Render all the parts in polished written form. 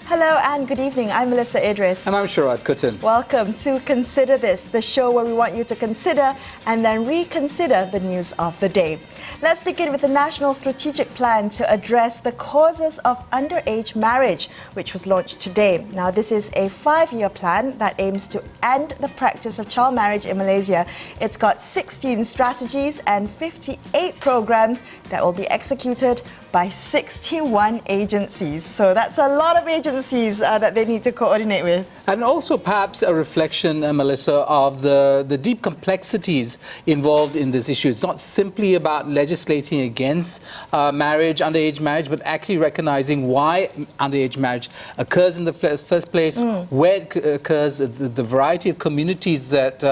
Hello and good evening. I'm Melisa Idris. And I'm Sharaad Kuttan. Welcome to Consider This, the show where we want you to consider and then reconsider the news of the day. Let's begin with the National Strategic Plan to address the causes of underage marriage, which was launched today. Now, this is a 5-year plan that aims to end the practice of child marriage in Malaysia. It's got 16 strategies and 58 programs that will be executed by 61 agencies. So that's a lot of agencies that they need to coordinate with. And also perhaps a reflection, Melissa, of the deep complexities involved in this issue. It's not simply about legislating against marriage, underage marriage, but actually recognizing why underage marriage occurs in the first place, where it occurs, the variety of communities that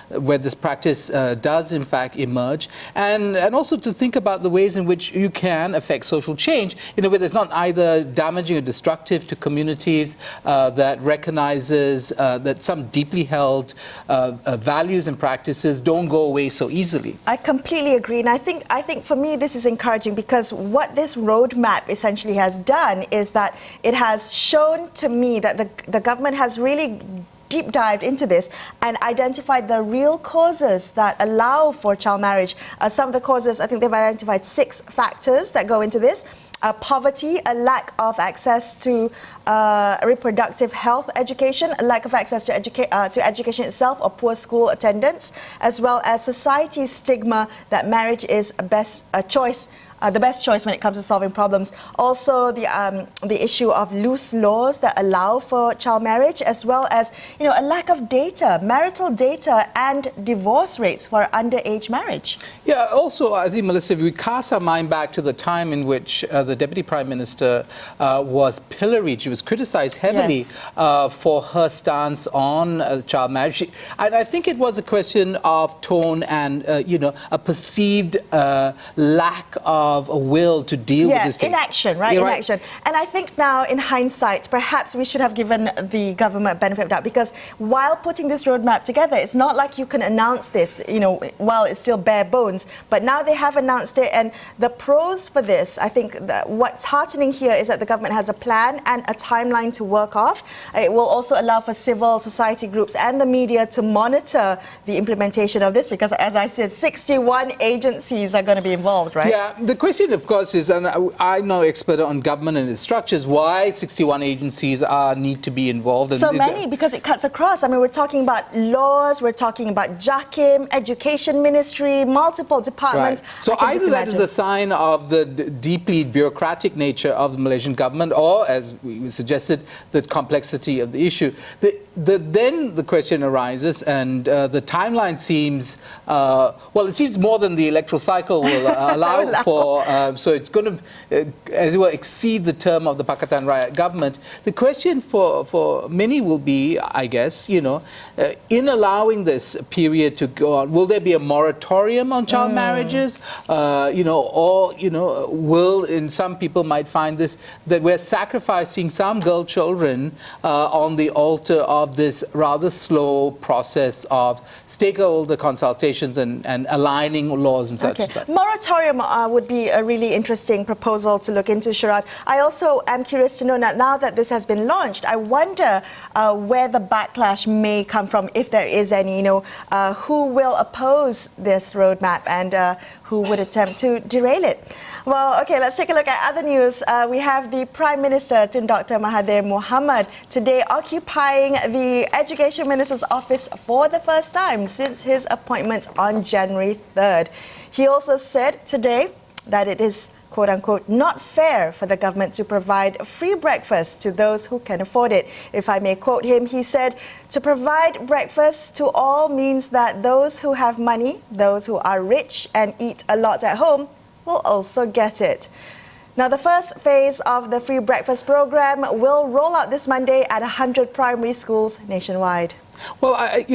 where this practice does in fact emerge, and also to think about the ways in which you can affect social change in a way that's not either damaging or destructive to communities, that recognizes that some deeply held values and practices don't go away so easily. I completely agree, and I think for me this is encouraging because what this roadmap essentially has done is that it has shown to me that the government has really deep dived into this and identified the real causes that allow for child marriage. Some of the causes, I think they've identified 6 factors that go into this. Poverty, a lack of access to reproductive health education, a lack of access to education itself, or poor school attendance, as well as society's stigma that marriage is the best choice when it comes to solving problems. Also, the issue of loose laws that allow for child marriage, as well as a lack of data, marital data, and divorce rates for underage marriage. Yeah. Also, I think, Melissa, if we cast our mind back to the time in which the Deputy Prime Minister was pilloried, she was criticized heavily for her stance on child marriage, and I think it was a question of tone and a perceived lack of a will to deal with this thing. Inaction, right? Yeah, inaction. And I think now, in hindsight, perhaps we should have given the government benefit of doubt, because while putting this roadmap together, it's not like you can announce this, while it's still bare bones. But now they have announced it, and the pros for this, I think that what's heartening here is that the government has a plan and a timeline to work off. It will also allow for civil society groups and the media to monitor the implementation of this, because, as I said, 61 agencies are going to be involved, right? Yeah. The question, of course, is, and I'm no expert on government and its structures, why 61 agencies need to be involved. So many, because it cuts across. I mean, we're talking about laws, we're talking about JAKIM, Education Ministry, multiple departments. Right. So either that is a sign of the deeply bureaucratic nature of the Malaysian government, or, as we suggested, the complexity of the issue. Then the question arises, and the timeline seems, it seems more than the electoral cycle will allow for. So it's going to, as it were, exceed the term of the Pakatan Rakyat government. The question for many will be, I guess, in allowing this period to go on, will there be a moratorium on child marriages? Will, in some people might find this, that we're sacrificing some girl children on the altar of this rather slow process of stakeholder consultations and aligning laws and such and such. Moratorium would be a really interesting proposal to look into, Sharaad. I also am curious to know now that this has been launched, I wonder where the backlash may come from, if there is any. Who will oppose this roadmap and who would attempt to derail it? Well, okay, let's take a look at other news. We have the Prime Minister, Tun Dr. Mahathir Mohamad, today occupying the Education Minister's office for the first time since his appointment on January 3rd. He also said today that it is, quote-unquote, not fair for the government to provide free breakfast to those who can afford it. If I may quote him, he said, to provide breakfast to all means that those who have money, those who are rich and eat a lot at home, will also get it. Now, the first phase of the free breakfast program will roll out this Monday at 100 primary schools nationwide. Well, I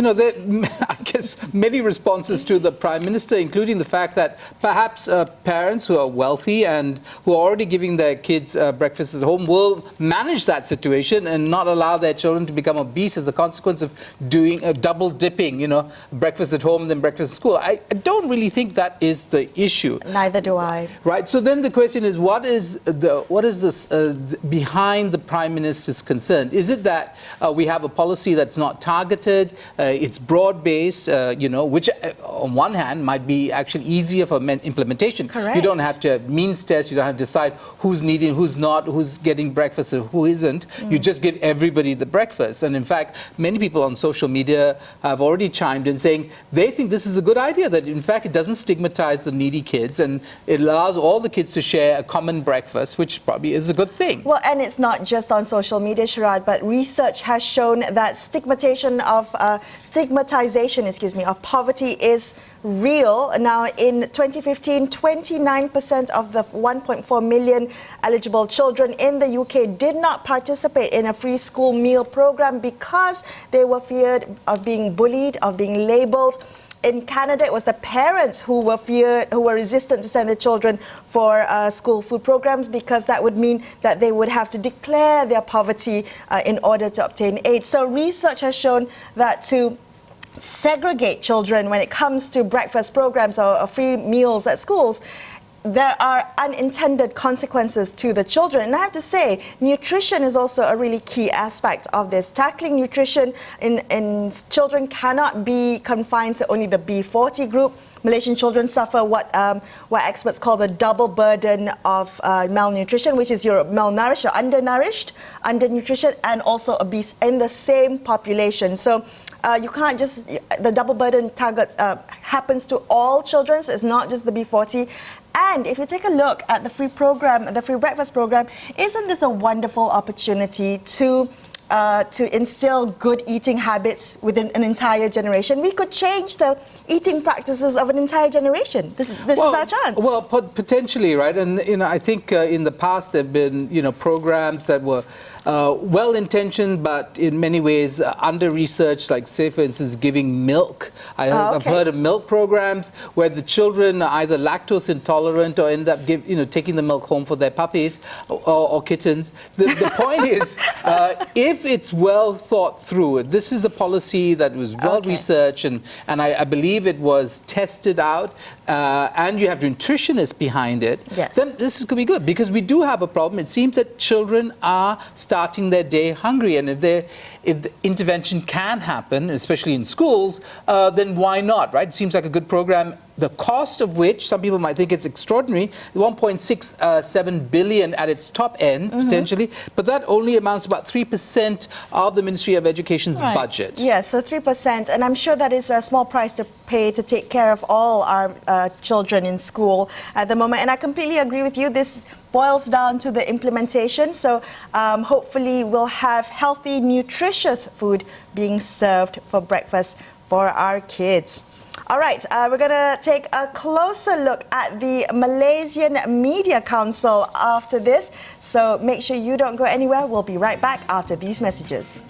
guess many responses to the Prime Minister, including the fact that perhaps parents who are wealthy and who are already giving their kids breakfast at home will manage that situation and not allow their children to become obese as a consequence of doing double dipping, breakfast at home and then breakfast at school. I don't really think that is the issue. Neither do I. Right. So then the question is, what is this behind the Prime Minister's concern? Is it that we have a policy that's not targeted? It's broad-based, which on one hand might be actually easier for implementation. Correct. You don't have to means test, you don't have to decide who's needing, who's not, who's getting breakfast and who isn't. You just give everybody the breakfast. And in fact, many people on social media have already chimed in saying they think this is a good idea, that in fact it doesn't stigmatize the needy kids and it allows all the kids to share a common breakfast, which probably is a good thing. Well, and it's not just on social media, Sharaad, but research has shown that stigmatization of poverty is real. Now, in 2015, 29% of the 1.4 million eligible children in the UK did not participate in a free school meal program because they were feared of being bullied, of being labelled. In Canada, it was the parents who were resistant to send their children for school food programs because that would mean that they would have to declare their poverty in order to obtain aid. So research has shown that to segregate children when it comes to breakfast programs or free meals at schools, there are unintended consequences to the children. And I have to say, nutrition is also a really key aspect of this. Tackling nutrition in children cannot be confined to only the B40 group. Malaysian children suffer what experts call the double burden of malnutrition, which is you're malnourished or undernourished, undernutrition, and also obese in the same population. So you can't just, the double burden targets happens to all children, so it's not just the B40. And if you take a look at the free program, the free breakfast program, isn't this a wonderful opportunity to instill good eating habits within an entire generation? We could change the eating practices of an entire generation. This is our chance. Well, potentially, right? And I think in the past there have been programs that were well-intentioned, but in many ways under-researched, like, say, for instance, giving milk. I've heard of milk programs where the children are either lactose intolerant or end up taking the milk home for their puppies or kittens. The point is, if it's well thought through, this is a policy that was well-researched, and I believe it was tested out, and you have nutritionists behind it, yes, then this could be good, because we do have a problem. It seems that children are starting their day hungry, and if the intervention can happen, especially in schools, then why not, right? It seems like a good program, the cost of which some people might think it's extraordinary, 1.67 billion at its top end, potentially, but that only amounts to about 3% of the Ministry of Education's budget. Yes, so 3%, and I'm sure that is a small price to pay to take care of all our children in school at the moment. And I completely agree with you. This boils down to the implementation. So hopefully we'll have healthy, nutritious food being served for breakfast for our kids. All right, we're going to take a closer look at the Malaysian Media Council after this. So make sure you don't go anywhere. We'll be right back after these messages.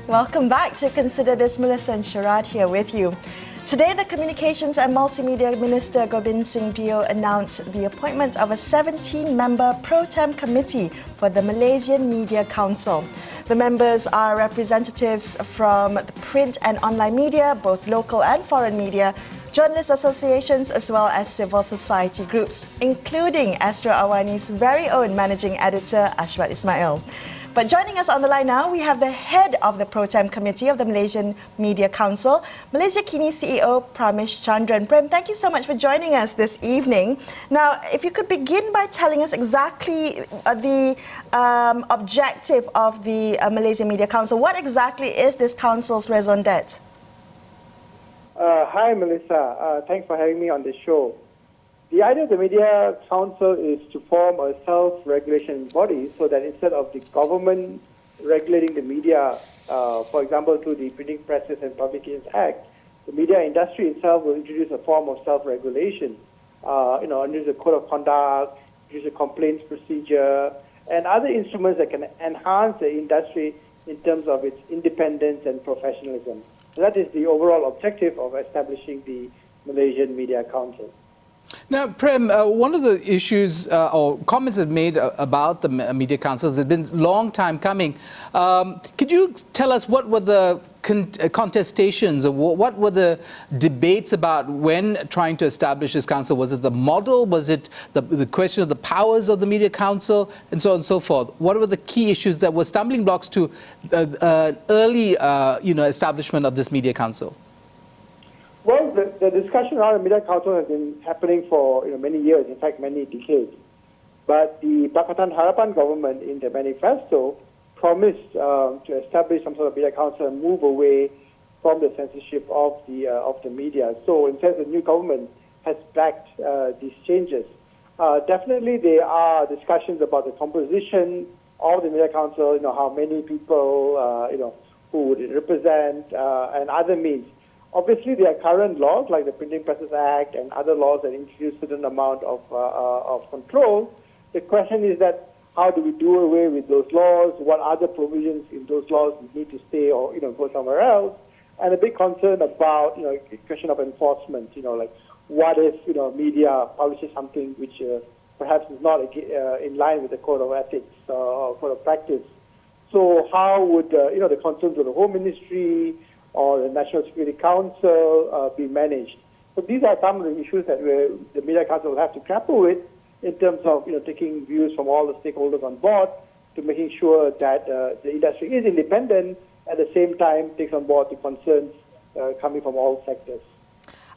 Welcome back to Consider This. Melisa and Sharaad here with you. Today, the Communications and Multimedia Minister Gobind Singh Dio announced the appointment of a 17-member pro-tem committee for the Malaysian Media Council. The members are representatives from the print and online media, both local and foreign media, journalist associations, as well as civil society groups, including Astro AWANI's very own managing editor, Ashwat Ismail. But joining us on the line now, we have the head of the Pro-Tem Committee of the Malaysian Media Council, Malaysia Kini CEO Pramesh Chandran. Prem, thank you so much for joining us this evening. Now, if you could begin by telling us exactly the objective of the Malaysian Media Council. What exactly is this council's raison d'etre? Hi, Melissa. Thanks for having me on the show. The idea of the Media Council is to form a self-regulation body so that instead of the government regulating the media, for example, through the Printing Presses and Publications Act, the media industry itself will introduce a form of self-regulation. Introduce a code of conduct, introduce a complaints procedure, and other instruments that can enhance the industry in terms of its independence and professionalism. So that is the overall objective of establishing the Malaysian Media Council. Now, Prem, one of the issues or comments that made about the Media Council has been a long time coming. Could you tell us what were the contestations or what were the debates about when trying to establish this council? Was it the model? Was it the question of the powers of the Media Council, and so on and so forth? What were the key issues that were stumbling blocks to early establishment of this Media Council? Well, the discussion around the Media Council has been happening for many years, in fact, many decades. But the Pakatan Harapan government in the manifesto promised to establish some sort of Media Council and move away from the censorship of the media. So, in fact, the new government has backed these changes. Definitely, there are discussions about the composition of the Media Council, how many people, who would it represent, and other means. Obviously, there are current laws like the Printing Presses Act and other laws that introduce a certain amount of control. The question is that how do we do away with those laws? What other provisions in those laws need to stay or go somewhere else? And a big concern about the question of enforcement. Like what if media publishes something which perhaps is not in line with the code of ethics or code of practice? So how would the concerns of the Home Ministry or the National Security Council be managed? So these are some of the issues that the Media Council will have to grapple with in terms of taking views from all the stakeholders on board to making sure that the industry is independent, at the same time takes on board the concerns coming from all sectors.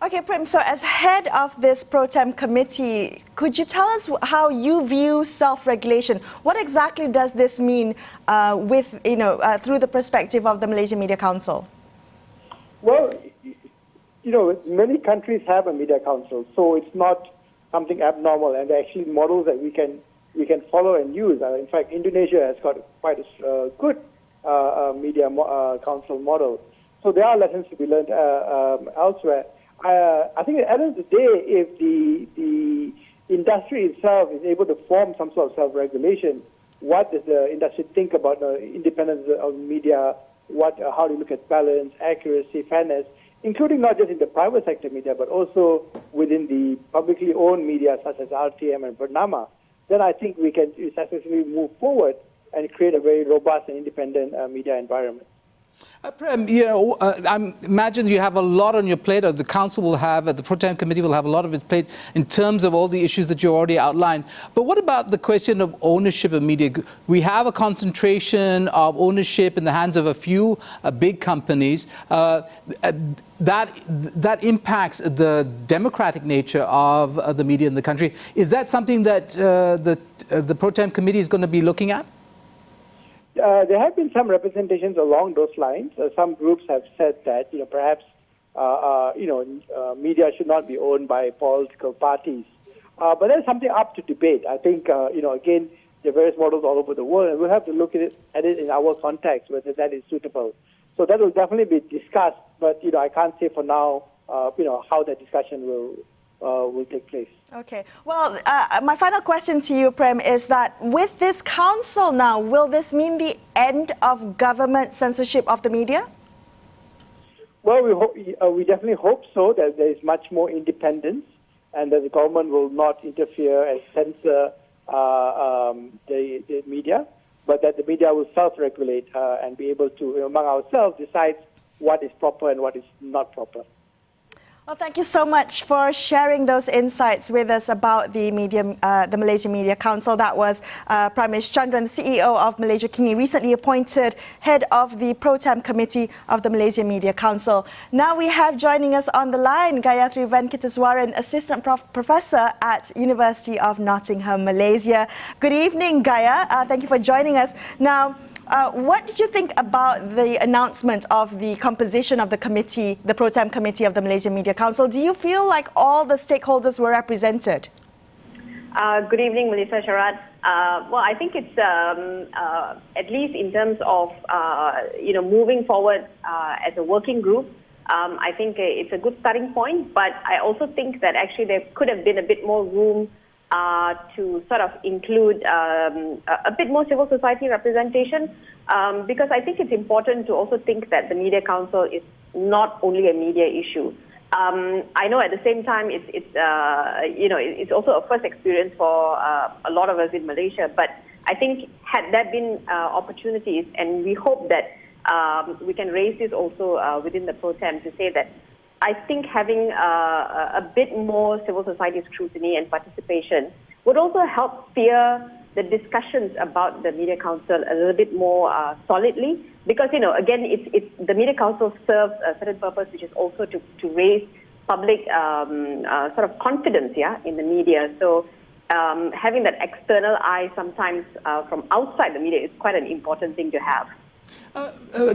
Okay, Prem, so as head of this Pro Tem committee, could you tell us how you view self-regulation? What exactly does this mean through the perspective of the Malaysian Media Council? Well, many countries have a media council, so it's not something abnormal, and there are actually models that we can follow and use. In fact, Indonesia has got quite a good media council model. So there are lessons to be learned elsewhere. I think at the end of the day, if the industry itself is able to form some sort of self-regulation, what does the industry think about independence of media? How do you look at balance, accuracy, fairness, including not just in the private sector media, but also within the publicly owned media such as RTM and Bernama, then I think we can successfully move forward and create a very robust and independent media environment. Prem, I imagine you have a lot on your plate, or the council will have, the Pro Tem committee will have a lot of its plate in terms of all the issues that you already outlined. But what about the question of ownership of media? We have a concentration of ownership in the hands of a few big companies. That impacts the democratic nature of the media in the country. Is that something that the Pro Tem committee is going to be looking at? There have been some representations along those lines. Some groups have said that perhaps media should not be owned by political parties. But that's something up to debate. I think again, there are various models all over the world, and we'll have to look at it in our context whether that is suitable. So that will definitely be discussed. But I can't say for now how that discussion will take place. Okay. Well, my final question to you, Prem, is that with this council now, will this mean the end of government censorship of the media? Well, we definitely hope so, that there is much more independence and that the government will not interfere and censor the media, but that the media will self-regulate and be able to, among ourselves, decide what is proper and what is not proper. Well, thank you so much for sharing those insights with us about the Malaysian Media Council. That was Prime Minister Chandran, the CEO of Malaysia Kini, recently appointed head of the Pro Tem Committee of the Malaysian Media Council. Now we have joining us on the line Gayatri Venkataswaran, Assistant Professor at University of Nottingham, Malaysia. Good evening, Gaya. Thank you for joining us. Now, What did you think about the announcement of the composition of the committee, the Pro Tem Committee of the Malaysian Media Council? Do you feel like all the stakeholders were represented? Good evening, Melisa and Sharaad. Well, I think it's at least in terms of moving forward as a working group. I think it's a good starting point, but I also think that actually there could have been a bit more room to sort of include a bit more civil society representation, because I think it's important to also think that the Media Council is not only a media issue. I know at the same time it's also a first experience for a lot of us in Malaysia, but I think had there been opportunities, and we hope that we can raise this also within the Pro Tem to say that I think having a bit more civil society scrutiny and participation would also help steer the discussions about the Media Council a little bit more solidly, because again, it's the Media Council serves a certain purpose, which is also to raise public sort of confidence, in the media. So having that external eye sometimes from outside the media is quite an important thing to have.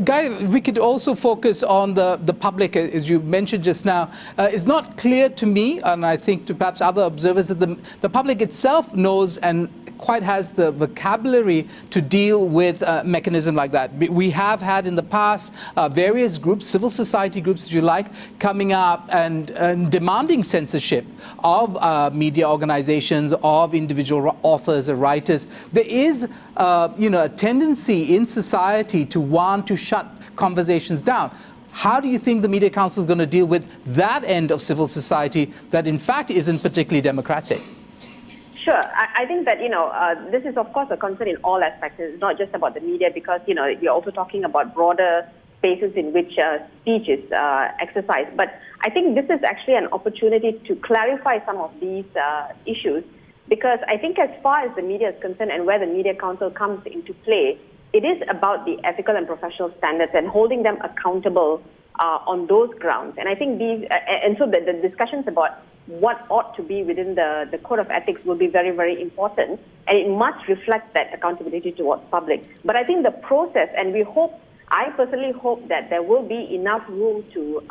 Guy, we could also focus on the public, as you mentioned just now. It's not clear to me, and I think to perhaps other observers, that the public itself knows and quite has the vocabulary to deal with a mechanism like that. We have had in the past various groups, civil society groups, if you like, coming up and demanding censorship of media organizations, of individual authors or writers. There is, a tendency in society to want to shut conversations down. How do you think the Media Council is going to deal with that end of civil society that in fact isn't particularly democratic? Sure. I think that, this is, of course, a concern in all aspects. It's not just about the media, because, you're also talking about broader spaces in which speech is exercised. But I think this is actually an opportunity to clarify some of these issues, because I think as far as the media is concerned and where the Media Council comes into play, it is about the ethical and professional standards and holding them accountable on those grounds. And I think so the discussions about what ought to be within the code of ethics will be very, very important, and it must reflect that accountability towards public. But I think the process, and I personally hope that there will be enough room to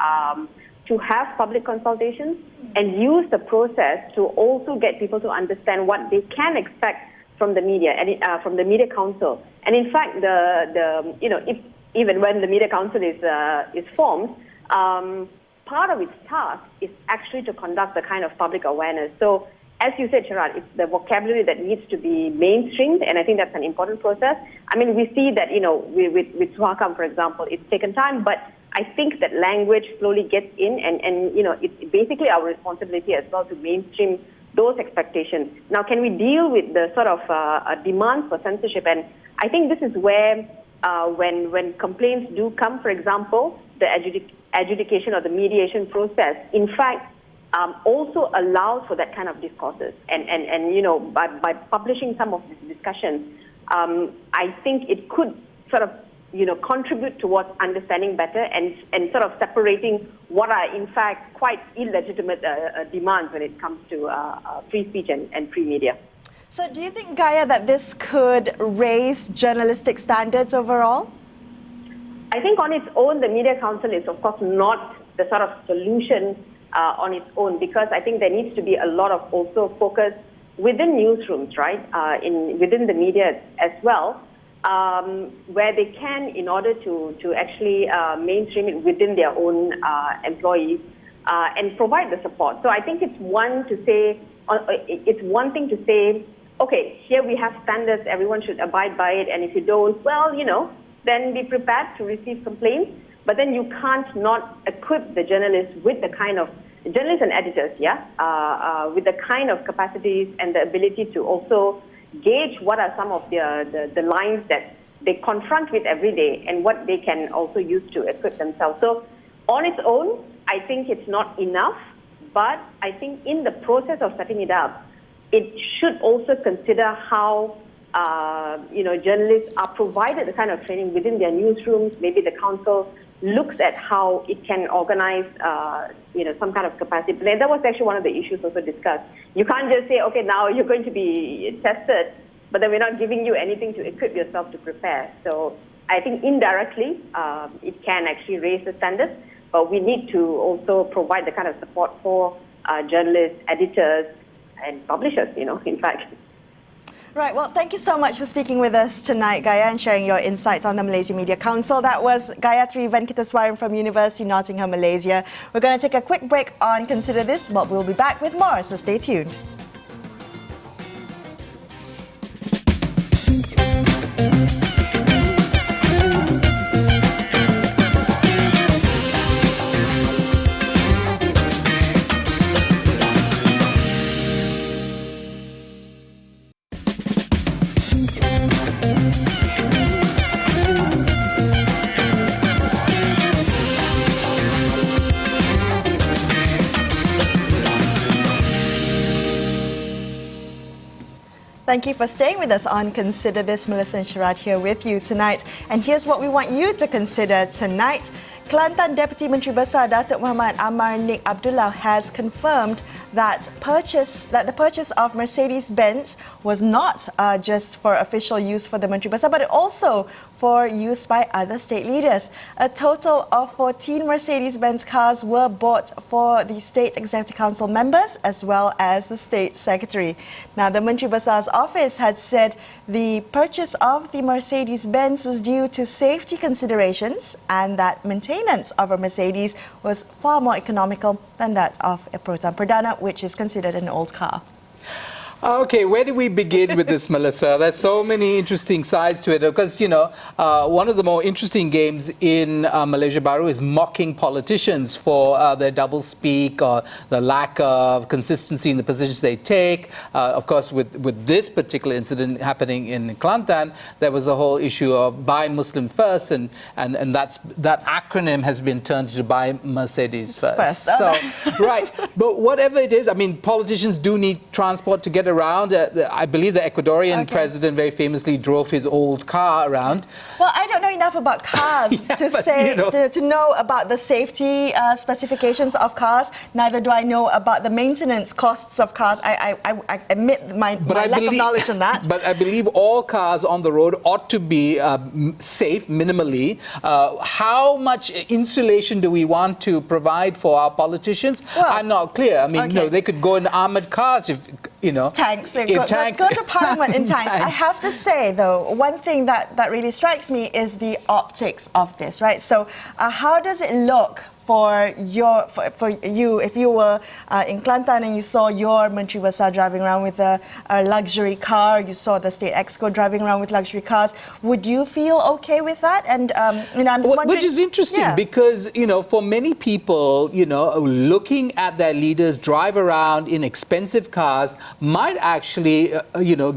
have public consultations and use the process to also get people to understand what they can expect from the media and from the Media Council. And in fact, even when the Media Council is formed, part of its task is actually to conduct the kind of public awareness. So, as you said, Sharaad, it's the vocabulary that needs to be mainstreamed, and I think that's an important process. I mean, we see that, with Suhakam, for example, it's taken time, but I think that language slowly gets in, and it's basically our responsibility as well to mainstream those expectations. Now, can we deal with the sort of demand for censorship? And I think this is where, when complaints do come, for example, the adjudication or the mediation process, in fact, also allows for that kind of discourses. And by publishing some of these discussions, I think it could sort of, contribute towards understanding better and sort of separating what are, in fact, quite illegitimate demands when it comes to free speech and free media. So do you think, Gaia, that this could raise journalistic standards overall? I think on its own, the Media Council is, of course, not the sort of solution on its own, because I think there needs to be a lot of also focus within newsrooms, right, within the media as well, where they can, in order to actually mainstream it within their own employees and provide the support. So I think it's one thing to say, okay, here we have standards, everyone should abide by it, and if you don't, well, then be prepared to receive complaints. But then you can't not equip the journalists with the kind of, journalists and editors, with the kind of capacities and the ability to also gauge what are some of the lines that they confront with every day and what they can also use to equip themselves. So on its own, I think it's not enough, but I think in the process of setting it up, it should also consider how journalists are provided the kind of training within their newsrooms. Maybe the council looks at how it can organize, some kind of capacity. And that was actually one of the issues also discussed. You can't just say, okay, now you're going to be tested, but then we're not giving you anything to equip yourself to prepare. So I think indirectly, it can actually raise the standards, but we need to also provide the kind of support for journalists, editors, and publishers, in fact. Right, well, thank you so much for speaking with us tonight, Gaya, and sharing your insights on the Malaysia Media Council. That was Gayatri Venkataswaran from University Nottingham, Malaysia. We're going to take a quick break on Consider This, but we'll be back with more, so stay tuned. Thank you for staying with us on Consider This. Melisa and Sharaad here with you tonight. And here's what we want you to consider tonight. Kelantan Deputy Menteri Besar Datuk Muhammad Amar Nik Abdullah has confirmed that the purchase of Mercedes-Benz was not just for official use for the Menteri Besar, but also for use by other state leaders. A total of 14 Mercedes-Benz cars were bought for the State Executive Council members as well as the State Secretary. Now, the Menteri Besar's office had said the purchase of the Mercedes-Benz was due to safety considerations and that maintenance of a Mercedes was far more economical than that of a Proton Perdana, which is considered an old car. Okay, where do we begin with this, Melissa? There's so many interesting sides to it. Because, one of the more interesting games in Malaysia Baru is mocking politicians for their double-speak or the lack of consistency in the positions they take. Of course, with this particular incident happening in Kelantan, there was a whole issue of Buy Muslim First, and that acronym has been turned to Buy Mercedes First. So, right. But whatever it is, I mean, politicians do need transport to get around. I believe the Ecuadorian president very famously drove his old car around. Well, I don't know enough about cars to know about the safety specifications of cars. Neither do I know about the maintenance costs of cars. I admit my lack of knowledge on that. But I believe all cars on the road ought to be safe, minimally. How much insulation do we want to provide for our politicians? Well, I'm not clear. I mean, they could go in armored cars if, tanks. Go to Parliament in tanks. I have to say, though, one thing that really strikes me is the optics of this, right? So how does it look for you, if you were in Kelantan and you saw your Menteri Besar driving around with a luxury car, you saw the State Exco driving around with luxury cars, would you feel okay with that? And I'm just wondering, which is interesting because for many people, looking at their leaders drive around in expensive cars might actually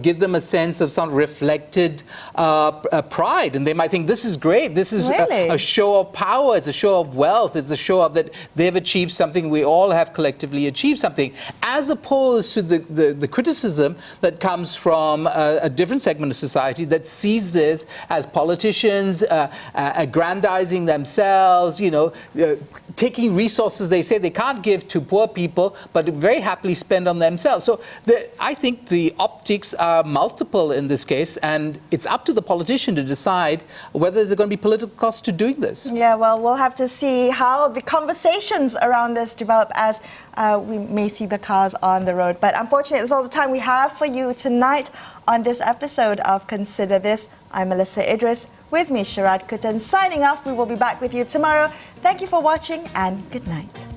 give them a sense of some reflected pride, and they might think this is great. This is really? a show of power. It's a show of wealth. It's a show of that they've achieved something. We all have collectively achieved something, as opposed to the criticism that comes from a different segment of society that sees this as politicians aggrandizing themselves, taking resources they say they can't give to poor people, but very happily spend on themselves. So I think the optics are multiple in this case, and it's up to the politician to decide whether there's going to be political cost to doing this. Yeah, well, we'll have to see how the conversations around this develop as we may see the cars on the road. But unfortunately, that's all the time we have for you tonight on this episode of Consider This. I'm Melisa Idris. With me, Sharaad Kutan, signing off. We will be back with you tomorrow. Thank you for watching and good night.